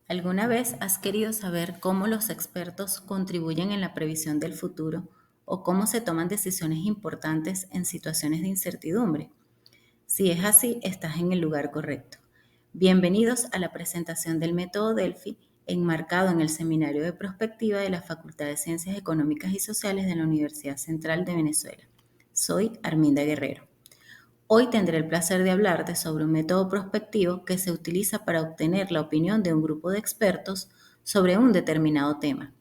¿Alguna vez has querido saber cómo los expertos contribuyen en la previsión del futuro o cómo se toman decisiones importantes en situaciones de incertidumbre? Si es así, estás en el lugar correcto. Bienvenidos a la presentación del método Delphi, enmarcado en el Seminario de Prospectiva de la Facultad de Ciencias Económicas y Sociales de la Universidad Central de Venezuela. Soy Arminda Guerrero. Hoy tendré el placer de hablarte sobre un método prospectivo que se utiliza para obtener la opinión de un grupo de expertos sobre un determinado tema,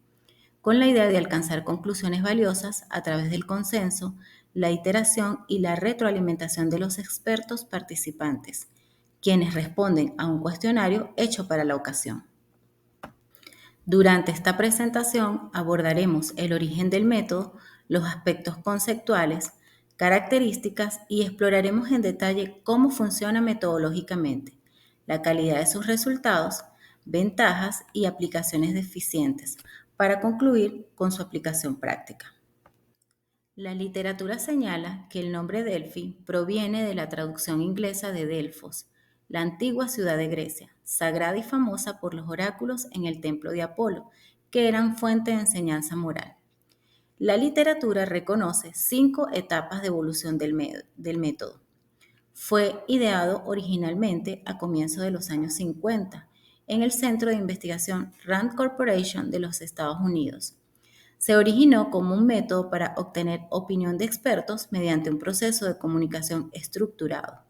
con la idea de alcanzar conclusiones valiosas a través del consenso, la iteración y la retroalimentación de los expertos participantes, quienes responden a un cuestionario hecho para la ocasión. Durante esta presentación abordaremos el origen del método, los aspectos conceptuales, características y exploraremos en detalle cómo funciona metodológicamente, la calidad de sus resultados, ventajas y aplicaciones eficientes, para concluir con su aplicación práctica. La literatura señala que el nombre Delphi proviene de la traducción inglesa de Delfos, la antigua ciudad de Grecia, sagrada y famosa por los oráculos en el templo de Apolo, que eran fuente de enseñanza moral. La literatura reconoce 5 etapas de evolución del método. Fue ideado originalmente a comienzos de los años 50 en el Centro de Investigación Rand Corporation de los Estados Unidos. Se originó como un método para obtener opinión de expertos mediante un proceso de comunicación estructurado,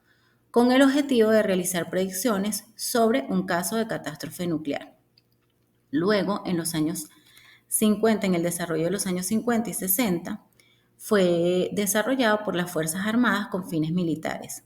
con el objetivo de realizar predicciones sobre un caso de catástrofe nuclear. Luego, en los años 50, en el desarrollo de los años 50 y 60, fue desarrollado por las Fuerzas Armadas con fines militares.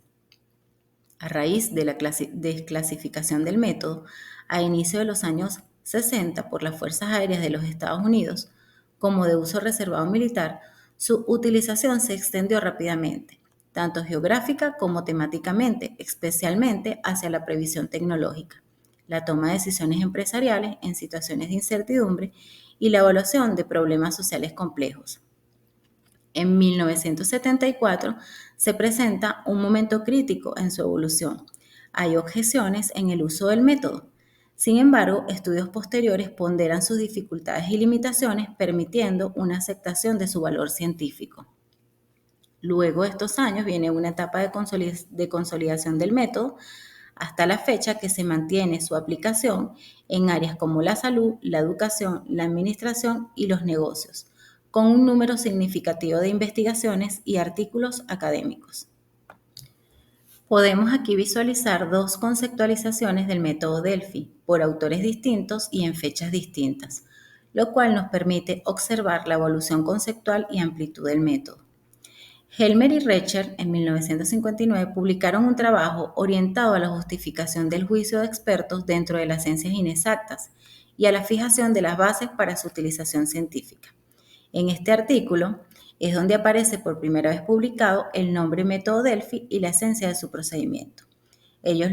A raíz de la desclasificación del método, a inicio de los años 60 por las Fuerzas Aéreas de los Estados Unidos, como de uso reservado militar, su utilización se extendió rápidamente, tanto geográfica como temáticamente, especialmente hacia la previsión tecnológica, la toma de decisiones empresariales en situaciones de incertidumbre y la evaluación de problemas sociales complejos. En 1974 se presenta un momento crítico en su evolución. Hay objeciones en el uso del método. Sin embargo, estudios posteriores ponderan sus dificultades y limitaciones, permitiendo una aceptación de su valor científico. Luego de estos años viene una etapa de consolidación del método, hasta la fecha que se mantiene su aplicación en áreas como la salud, la educación, la administración y los negocios, con un número significativo de investigaciones y artículos académicos. Podemos aquí visualizar 2 conceptualizaciones del método Delphi por autores distintos y en fechas distintas, lo cual nos permite observar la evolución conceptual y amplitud del método. Helmer y Recher, en 1959, publicaron un trabajo orientado a la justificación del juicio de expertos dentro de las ciencias inexactas y a la fijación de las bases para su utilización científica. En este artículo es donde aparece por primera vez publicado el nombre método Delphi y la esencia de su procedimiento. Ellos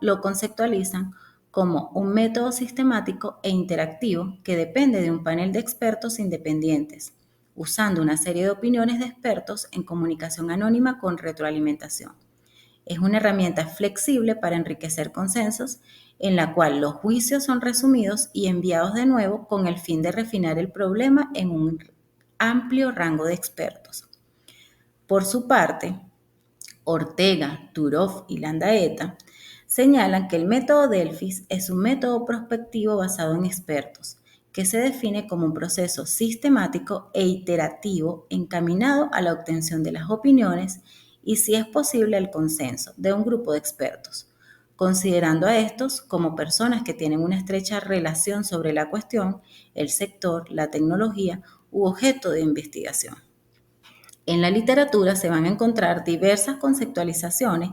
lo conceptualizan como un método sistemático e interactivo que depende de un panel de expertos independientes, usando una serie de opiniones de expertos en comunicación anónima con retroalimentación. Es una herramienta flexible para enriquecer consensos, en la cual los juicios son resumidos y enviados de nuevo con el fin de refinar el problema en un amplio rango de expertos. Por su parte, Ortega, Turov y Landaeta señalan que el método Delphi es un método prospectivo basado en expertos, que se define como un proceso sistemático e iterativo encaminado a la obtención de las opiniones y, si es posible, el consenso de un grupo de expertos, considerando a estos como personas que tienen una estrecha relación sobre la cuestión, el sector, la tecnología u objeto de investigación. En la literatura se van a encontrar diversas conceptualizaciones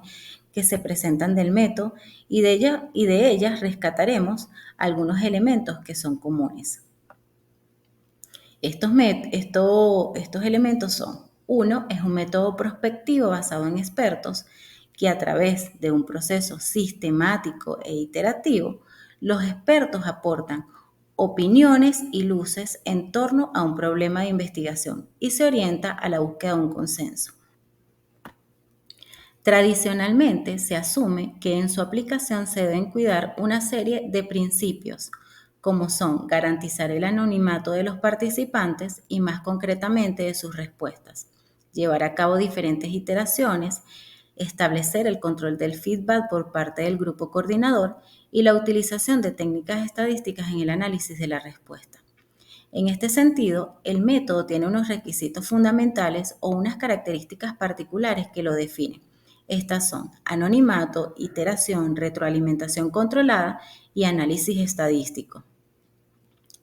que se presentan del método y de ellas rescataremos algunos elementos que son comunes. Estos elementos son: uno, es un método prospectivo basado en expertos que, a través de un proceso sistemático e iterativo, los expertos aportan opiniones y luces en torno a un problema de investigación y se orienta a la búsqueda de un consenso. Tradicionalmente se asume que en su aplicación se deben cuidar una serie de principios, como son garantizar el anonimato de los participantes y más concretamente de sus respuestas, llevar a cabo diferentes iteraciones, establecer el control del feedback por parte del grupo coordinador y la utilización de técnicas estadísticas en el análisis de la respuesta. En este sentido, el método tiene unos requisitos fundamentales o unas características particulares que lo definen. Estas son anonimato, iteración, retroalimentación controlada y análisis estadístico.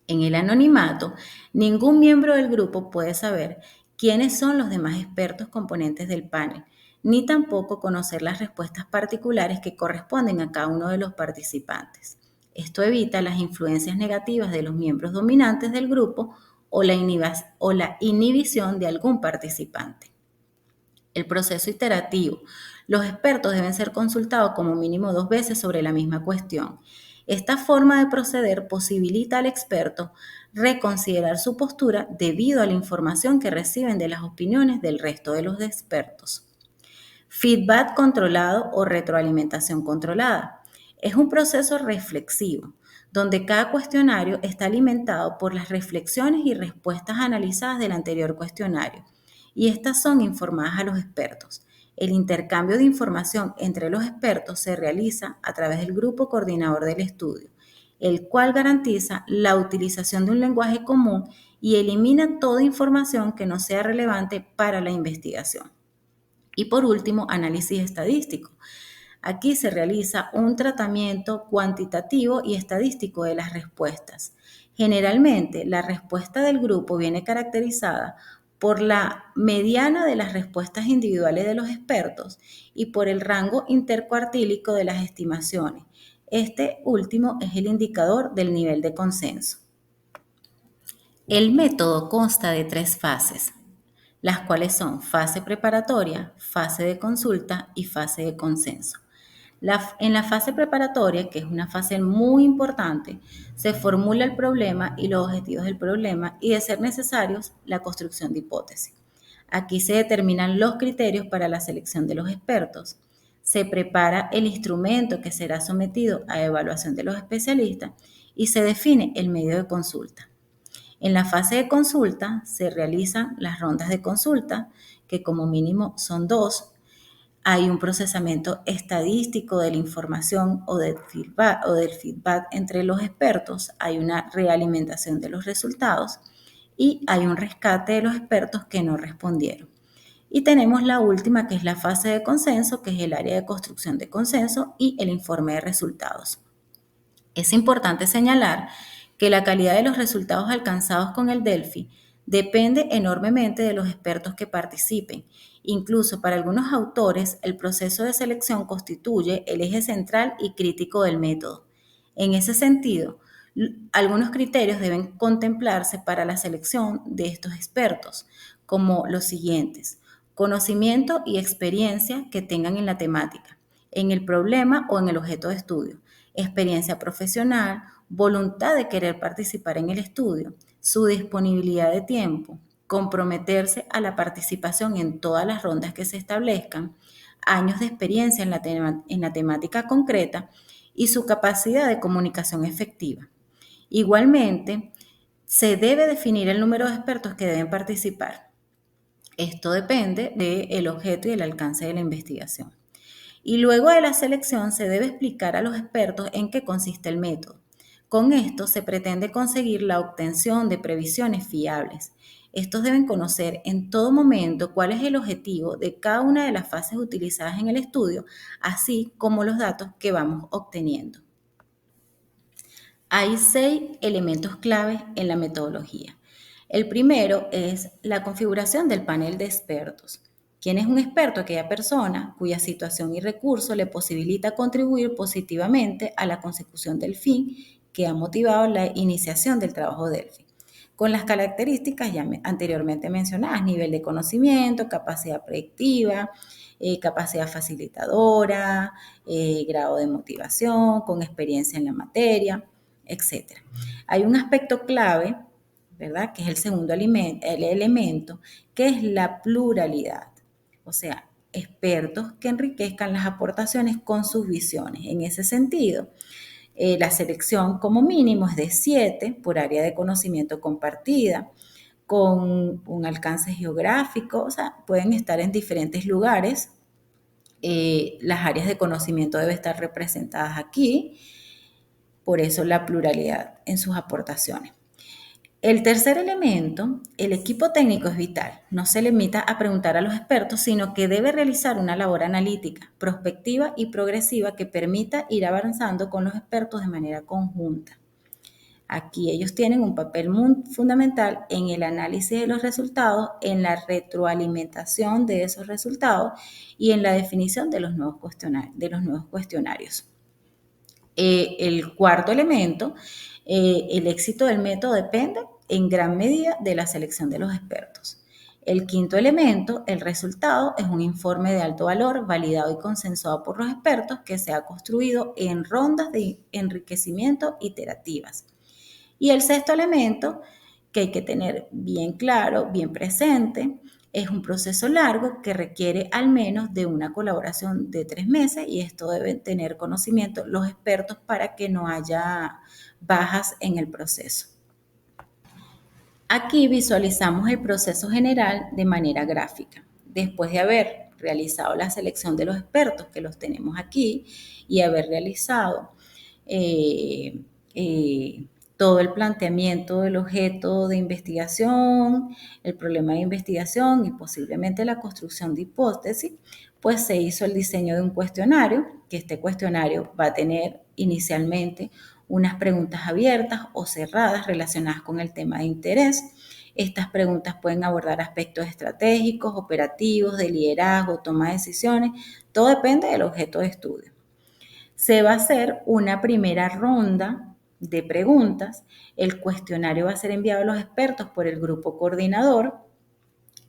En el anonimato, ningún miembro del grupo puede saber quiénes son los demás expertos componentes del panel, ni tampoco conocer las respuestas particulares que corresponden a cada uno de los participantes. Esto evita las influencias negativas de los miembros dominantes del grupo o la inhibición de algún participante. El proceso iterativo. Los expertos deben ser consultados como mínimo 2 veces sobre la misma cuestión. Esta forma de proceder posibilita al experto reconsiderar su postura debido a la información que reciben de las opiniones del resto de los expertos. Feedback controlado o retroalimentación controlada. Es un proceso reflexivo, donde cada cuestionario está alimentado por las reflexiones y respuestas analizadas del anterior cuestionario, y estas son informadas a los expertos. El intercambio de información entre los expertos se realiza a través del grupo coordinador del estudio, el cual garantiza la utilización de un lenguaje común y elimina toda información que no sea relevante para la investigación. Y por último, análisis estadístico. Aquí se realiza un tratamiento cuantitativo y estadístico de las respuestas. Generalmente, la respuesta del grupo viene caracterizada por la mediana de las respuestas individuales de los expertos y por el rango intercuartílico de las estimaciones. Este último es el indicador del nivel de consenso. El método consta de 3 fases, las cuales son fase preparatoria, fase de consulta y fase de consenso. En la fase preparatoria, que es una fase muy importante, se formula el problema y los objetivos del problema y, de ser necesarios, la construcción de hipótesis. Aquí se determinan los criterios para la selección de los expertos. Se prepara el instrumento que será sometido a evaluación de los especialistas y se define el medio de consulta. En la fase de consulta se realizan las rondas de consulta, que como mínimo son 2. Hay un procesamiento estadístico de la información o del feedback entre los expertos, hay una realimentación de los resultados y hay un rescate de los expertos que no respondieron. Y tenemos la última, que es la fase de consenso, que es el área de construcción de consenso y el informe de resultados. Es importante señalar que la calidad de los resultados alcanzados con el Delphi depende enormemente de los expertos que participen. Incluso para algunos autores, el proceso de selección constituye el eje central y crítico del método. En ese sentido, algunos criterios deben contemplarse para la selección de estos expertos, como los siguientes: conocimiento y experiencia que tengan en la temática, en el problema o en el objeto de estudio, experiencia profesional, voluntad de querer participar en el estudio, su disponibilidad de tiempo, comprometerse a la participación en todas las rondas que se establezcan, años de experiencia en la temática concreta y su capacidad de comunicación efectiva. Igualmente, se debe definir el número de expertos que deben participar. Esto depende del objeto y el alcance de la investigación. Y luego de la selección se debe explicar a los expertos en qué consiste el método. Con esto se pretende conseguir la obtención de previsiones fiables. Estos deben conocer en todo momento cuál es el objetivo de cada una de las fases utilizadas en el estudio, así como los datos que vamos obteniendo. Hay 6 elementos clave en la metodología. El primero es la configuración del panel de expertos. ¿Quién es un experto? Aquella persona cuya situación y recurso le posibilita contribuir positivamente a la consecución del fin que ha motivado la iniciación del trabajo Delphi, con las características ya anteriormente mencionadas: nivel de conocimiento, capacidad predictiva, capacidad facilitadora, grado de motivación, con experiencia en la materia, etc. Hay un aspecto clave, ¿verdad?, que es el segundo elemento, que es la pluralidad. O sea, expertos que enriquezcan las aportaciones con sus visiones. En ese sentido, la selección como mínimo es de 7 por área de conocimiento compartida, con un alcance geográfico, o sea, pueden estar en diferentes lugares. Las áreas de conocimiento deben estar representadas aquí, por eso la pluralidad en sus aportaciones. El tercer elemento, el equipo técnico es vital. No se limita a preguntar a los expertos, sino que debe realizar una labor analítica, prospectiva y progresiva que permita ir avanzando con los expertos de manera conjunta. Aquí ellos tienen un papel muy fundamental en el análisis de los resultados, en la retroalimentación de esos resultados y en la definición de los nuevos cuestionarios. El cuarto elemento, el éxito del método depende en gran medida de la selección de los expertos. El quinto elemento, el resultado, es un informe de alto valor, validado y consensuado por los expertos, que se ha construido en rondas de enriquecimiento iterativas. Y el sexto elemento, que hay que tener bien claro, bien presente, es un proceso largo que requiere al menos de una colaboración de 3 meses, y esto deben tener conocimiento los expertos para que no haya bajas en el proceso. Aquí visualizamos el proceso general de manera gráfica. Después de haber realizado la selección de los expertos, que los tenemos aquí, y haber realizado todo el planteamiento del objeto de investigación, el problema de investigación y posiblemente la construcción de hipótesis, pues se hizo el diseño de un cuestionario, que este cuestionario va a tener inicialmente unas preguntas abiertas o cerradas relacionadas con el tema de interés. Estas preguntas pueden abordar aspectos estratégicos, operativos, de liderazgo, toma de decisiones, todo depende del objeto de estudio. Se va a hacer una primera ronda de preguntas. El cuestionario va a ser enviado a los expertos por el grupo coordinador.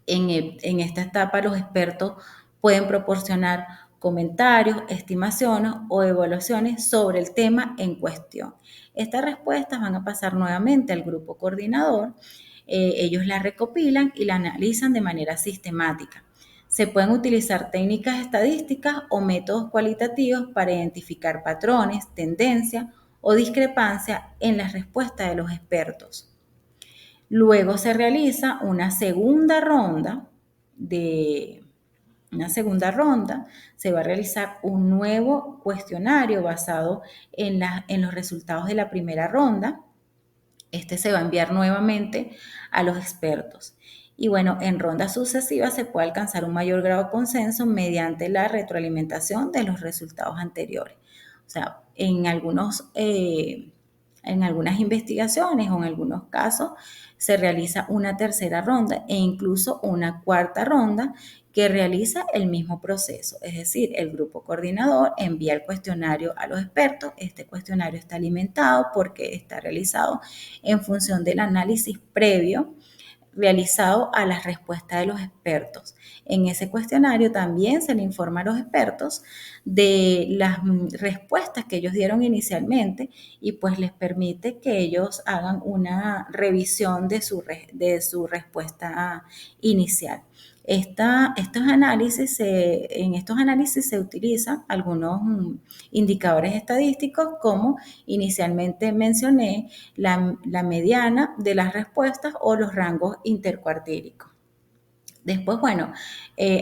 En esta etapa los expertos pueden proporcionar comentarios, estimaciones o evaluaciones sobre el tema en cuestión. Estas respuestas van a pasar nuevamente al grupo coordinador. Ellos las recopilan y la analizan de manera sistemática. Se pueden utilizar técnicas estadísticas o métodos cualitativos para identificar patrones, tendencias o discrepancias en las respuestas de los expertos. Luego se realiza una segunda ronda. Se va a realizar un nuevo cuestionario basado en los resultados de la primera ronda. Este se va a enviar nuevamente a los expertos. Y bueno, en rondas sucesivas se puede alcanzar un mayor grado de consenso mediante la retroalimentación de los resultados anteriores. O sea, en algunas investigaciones o en algunos casos se realiza una tercera ronda e incluso una cuarta ronda que realiza el mismo proceso. Es decir, el grupo coordinador envía el cuestionario a los expertos. Este cuestionario está alimentado porque está realizado en función del análisis previo realizado a las respuestas de los expertos. En ese cuestionario también se le informa a los expertos de las respuestas que ellos dieron inicialmente, y pues les permite que ellos hagan una revisión de su respuesta inicial. En estos análisis se utilizan algunos indicadores estadísticos, como inicialmente mencioné, la mediana de las respuestas o los rangos intercuartílicos. Después, bueno,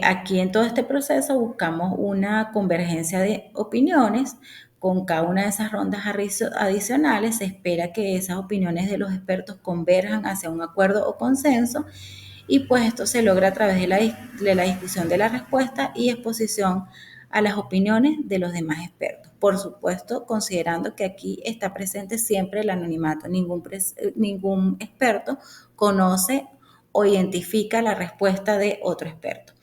aquí en todo este proceso buscamos una convergencia de opiniones. Con cada una de esas rondas adicionales se espera que esas opiniones de los expertos converjan hacia un acuerdo o consenso, y pues esto se logra a través de la discusión de la respuesta y exposición a las opiniones de los demás expertos. Por supuesto, considerando que aquí está presente siempre el anonimato. Ningún experto conoce o identifica la respuesta de otro experto.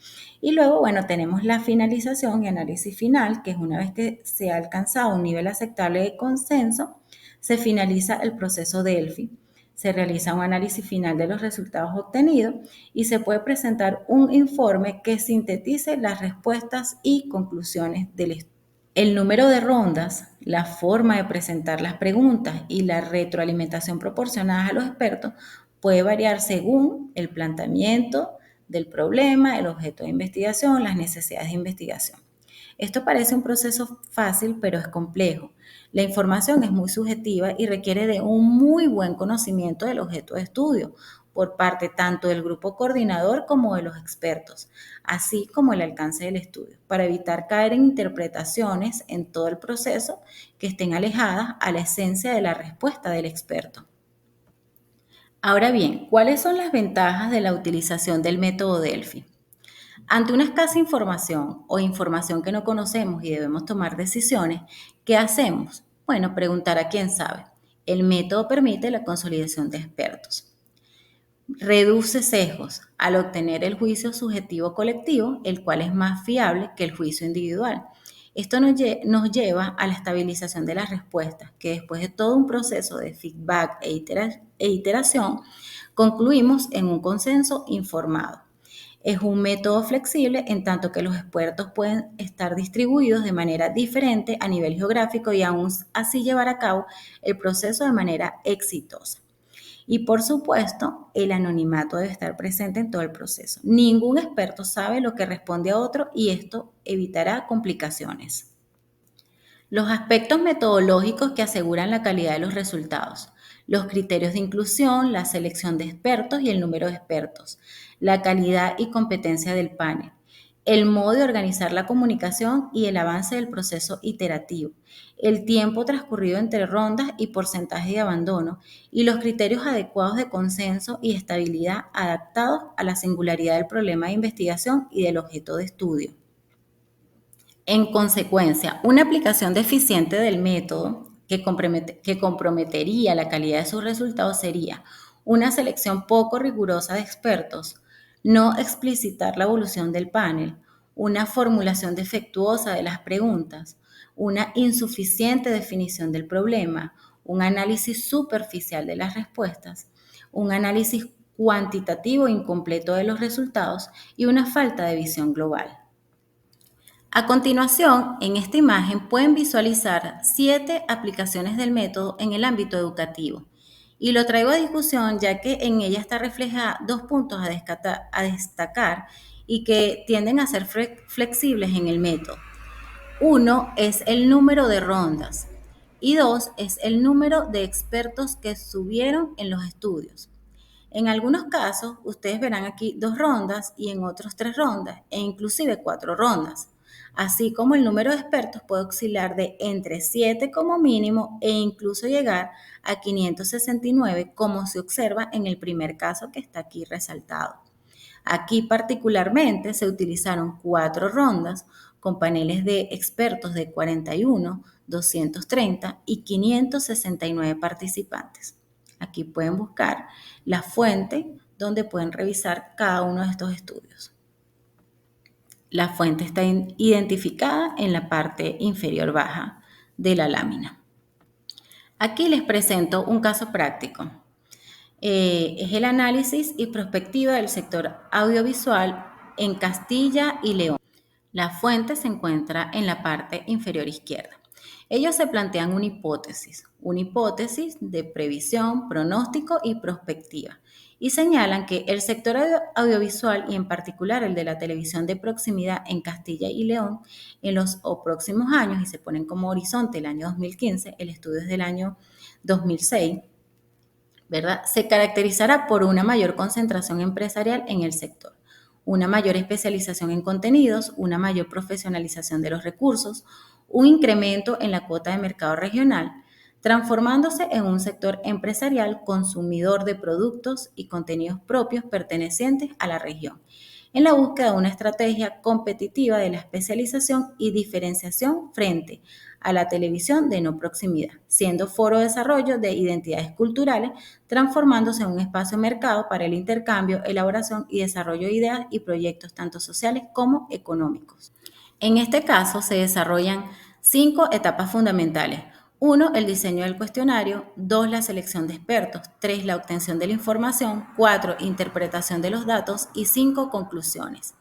Y luego, bueno, tenemos la finalización y análisis final, que es una vez que se ha alcanzado un nivel aceptable de consenso, se finaliza el proceso Delphi. Se realiza un análisis final de los resultados obtenidos y se puede presentar un informe que sintetice las respuestas y conclusiones del estudio. El número de rondas, la forma de presentar las preguntas y la retroalimentación proporcionadas a los expertos puede variar según el planteamiento del problema, el objeto de investigación, las necesidades de investigación. Esto parece un proceso fácil, pero es complejo. La información es muy subjetiva y requiere de un muy buen conocimiento del objeto de estudio por parte tanto del grupo coordinador como de los expertos, así como el alcance del estudio, para evitar caer en interpretaciones en todo el proceso que estén alejadas a la esencia de la respuesta del experto. Ahora bien, ¿cuáles son las ventajas de la utilización del método Delphi? Ante una escasa información o información que no conocemos y debemos tomar decisiones, ¿qué hacemos? Bueno, preguntar a quién sabe. El método permite la consolidación de expertos. Reduce sesgos al obtener el juicio subjetivo colectivo, el cual es más fiable que el juicio individual. Esto nos lleva a la estabilización de las respuestas, que después de todo un proceso de feedback e iteración, concluimos en un consenso informado. Es un método flexible en tanto que los expertos pueden estar distribuidos de manera diferente a nivel geográfico y aún así llevar a cabo el proceso de manera exitosa. Y por supuesto, el anonimato debe estar presente en todo el proceso. Ningún experto sabe lo que responde a otro y esto evitará complicaciones. Los aspectos metodológicos que aseguran la calidad de los resultados, los criterios de inclusión, la selección de expertos y el número de expertos, la calidad y competencia del panel, el modo de organizar la comunicación y el avance del proceso iterativo, el tiempo transcurrido entre rondas y porcentaje de abandono y los criterios adecuados de consenso y estabilidad adaptados a la singularidad del problema de investigación y del objeto de estudio. En consecuencia, una aplicación deficiente del método que comprometería la calidad de sus resultados sería una selección poco rigurosa de expertos, no explicitar la evolución del panel, una formulación defectuosa de las preguntas, una insuficiente definición del problema, un análisis superficial de las respuestas, un análisis cuantitativo incompleto de los resultados y una falta de visión global. A continuación, en esta imagen pueden visualizar 7 aplicaciones del método en el ámbito educativo. Y lo traigo a discusión ya que en ella está reflejada 2 puntos a destacar y que tienden a ser flexibles en el método. Uno es el número de rondas y dos es el número de expertos que subieron en los estudios. En algunos casos, ustedes verán aquí 2 rondas y en otros 3 rondas e inclusive 4 rondas. Así como el número de expertos puede oscilar de entre 7 como mínimo e incluso llegar a 569 como se observa en el primer caso que está aquí resaltado. Aquí particularmente se utilizaron 4 rondas con paneles de expertos de 41, 230 y 569 participantes. Aquí pueden buscar la fuente donde pueden revisar cada uno de estos estudios. La fuente está identificada en la parte inferior baja de la lámina. Aquí les presento un caso práctico. Es el análisis y prospectiva del sector audiovisual en Castilla y León. La fuente se encuentra en la parte inferior izquierda. Ellos se plantean una hipótesis de previsión, pronóstico y prospectiva, y señalan que el sector audiovisual y en particular el de la televisión de proximidad en Castilla y León en los próximos años, y se ponen como horizonte el año 2015, el estudio es del año 2006, ¿verdad? Se caracterizará por una mayor concentración empresarial en el sector, una mayor especialización en contenidos, una mayor profesionalización de los recursos, un incremento en la cuota de mercado regional, transformándose en un sector empresarial consumidor de productos y contenidos propios pertenecientes a la región, en la búsqueda de una estrategia competitiva de la especialización y diferenciación frente a la televisión de no proximidad, siendo foro de desarrollo de identidades culturales, transformándose en un espacio de mercado para el intercambio, elaboración y desarrollo de ideas y proyectos tanto sociales como económicos. En este caso se desarrollan 5 etapas fundamentales. 1, el diseño del cuestionario. 2, la selección de expertos. 3, la obtención de la información. 4, interpretación de los datos. Y 5, conclusiones.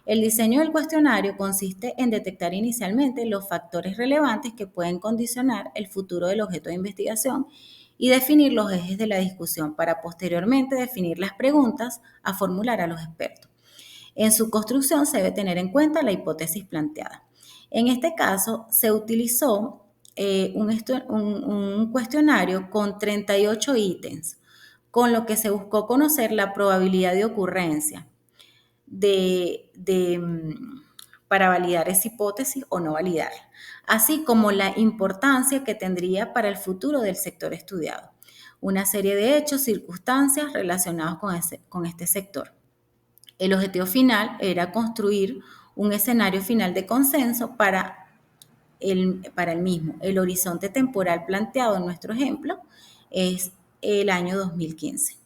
El diseño del cuestionario consiste en detectar inicialmente los factores relevantes que pueden condicionar el futuro del objeto de investigación y definir los ejes de la discusión para posteriormente definir las preguntas a formular a los expertos. En su construcción se debe tener en cuenta la hipótesis planteada. En este caso, se utilizó un cuestionario con 38 ítems, con lo que se buscó conocer la probabilidad de ocurrencia para validar esa hipótesis o no validarla, así como la importancia que tendría para el futuro del sector estudiado. Una serie de hechos, circunstancias relacionados con este sector. El objetivo final era construir un escenario final de consenso para el mismo. El horizonte temporal planteado en nuestro ejemplo es el año 2015.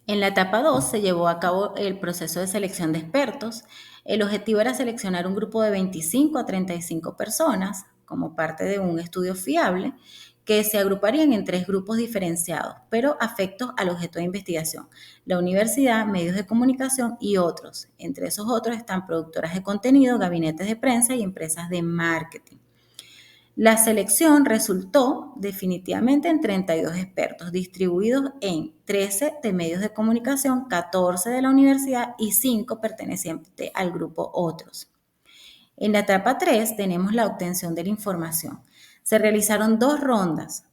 En la etapa 2 se llevó a cabo el proceso de selección de expertos. El objetivo era seleccionar un grupo de 25 a 35 personas como parte de un estudio fiable que se agruparían en 3 grupos diferenciados, pero afectos al objeto de investigación: la universidad, medios de comunicación y otros. Entre esos otros están productoras de contenido, gabinetes de prensa y empresas de marketing. La selección resultó definitivamente en 32 expertos, distribuidos en 13 de medios de comunicación, 14 de la universidad y 5 pertenecientes al grupo Otros. En la etapa 3 tenemos la obtención de la información. Se realizaron 2 rondas.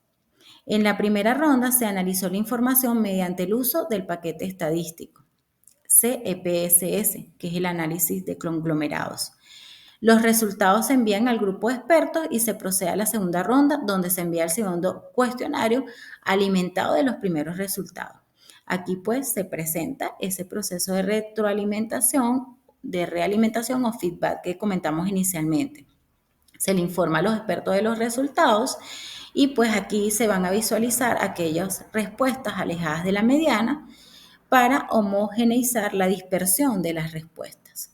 En la primera ronda se analizó la información mediante el uso del paquete estadístico, CEPSS, que es el análisis de conglomerados. Los resultados se envían al grupo de expertos y se procede a la segunda ronda, donde se envía el segundo cuestionario alimentado de los primeros resultados. Aquí pues se presenta ese proceso de retroalimentación, de realimentación o feedback que comentamos inicialmente. Se le informa a los expertos de los resultados y pues aquí se van a visualizar aquellas respuestas alejadas de la mediana para homogeneizar la dispersión de las respuestas.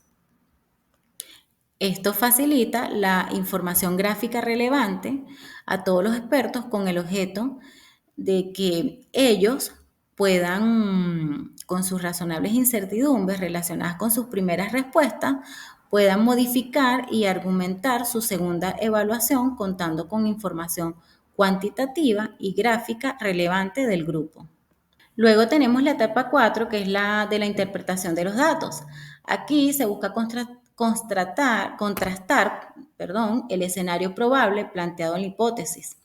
Esto facilita la información gráfica relevante a todos los expertos con el objeto de que ellos puedan, con sus razonables incertidumbres relacionadas con sus primeras respuestas, puedan modificar y argumentar su segunda evaluación contando con información cuantitativa y gráfica relevante del grupo. Luego tenemos la etapa 4, que es la de la interpretación de los datos. Aquí se busca contrastar el escenario probable planteado en la hipótesis.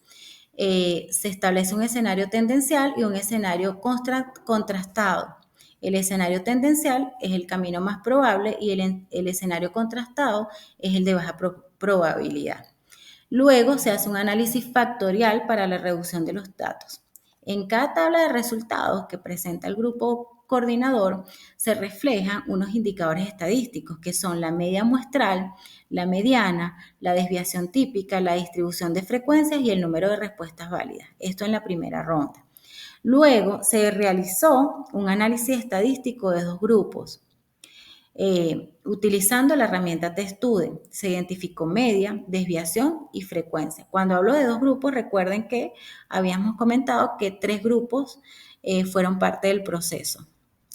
Se establece un escenario tendencial y un escenario contrastado. El escenario tendencial es el camino más probable y el escenario contrastado es el de baja probabilidad. Luego se hace un análisis factorial para la reducción de los datos. En cada tabla de resultados que presenta el grupo coordinador se reflejan unos indicadores estadísticos que son la media muestral, la mediana, la desviación típica, la distribución de frecuencias y el número de respuestas válidas. Esto en la primera ronda. Luego se realizó un análisis estadístico de 2 grupos. Utilizando la herramienta TestStudent, se identificó media, desviación y frecuencia. Cuando hablo de 2 grupos, recuerden que habíamos comentado que 3 grupos fueron parte del proceso.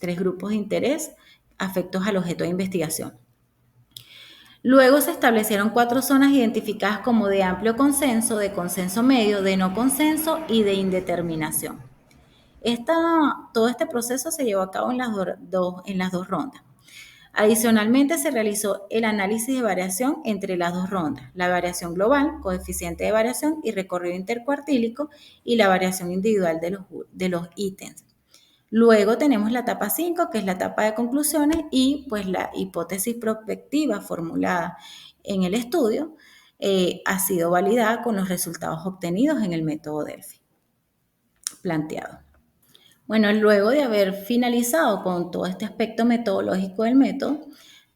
3 grupos de interés afectos al objeto de investigación. Luego se establecieron 4 zonas identificadas como de amplio consenso, de consenso medio, de no consenso y de indeterminación. Todo este proceso se llevó a cabo en las dos rondas. Adicionalmente, se realizó el análisis de variación entre las 2 rondas, la variación global, coeficiente de variación y recorrido intercuartílico, y la variación individual de los ítems. Luego tenemos la etapa 5, que es la etapa de conclusiones, y pues la hipótesis prospectiva formulada en el estudio ha sido validada con los resultados obtenidos en el método Delphi planteado. Bueno, luego de haber finalizado con todo este aspecto metodológico del método,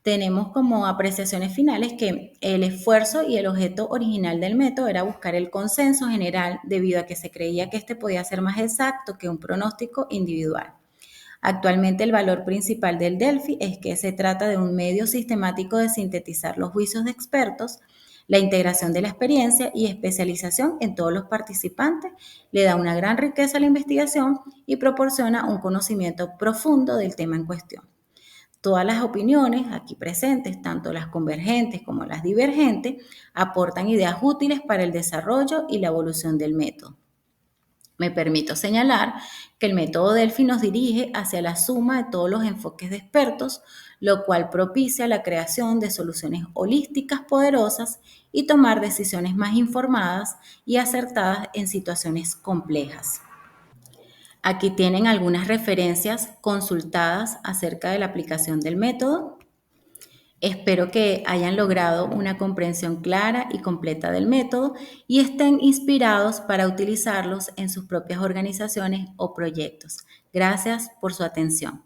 tenemos como apreciaciones finales que el esfuerzo y el objeto original del método era buscar el consenso general debido a que se creía que este podía ser más exacto que un pronóstico individual. Actualmente el valor principal del Delphi es que se trata de un medio sistemático de sintetizar los juicios de expertos. La integración de la experiencia y especialización en todos los participantes le da una gran riqueza a la investigación y proporciona un conocimiento profundo del tema en cuestión. Todas las opiniones aquí presentes, tanto las convergentes como las divergentes, aportan ideas útiles para el desarrollo y la evolución del método. Me permito señalar que el método Delphi nos dirige hacia la suma de todos los enfoques de expertos, lo cual propicia la creación de soluciones holísticas poderosas y tomar decisiones más informadas y acertadas en situaciones complejas. Aquí tienen algunas referencias consultadas acerca de la aplicación del método. Espero que hayan logrado una comprensión clara y completa del método y estén inspirados para utilizarlos en sus propias organizaciones o proyectos. Gracias por su atención.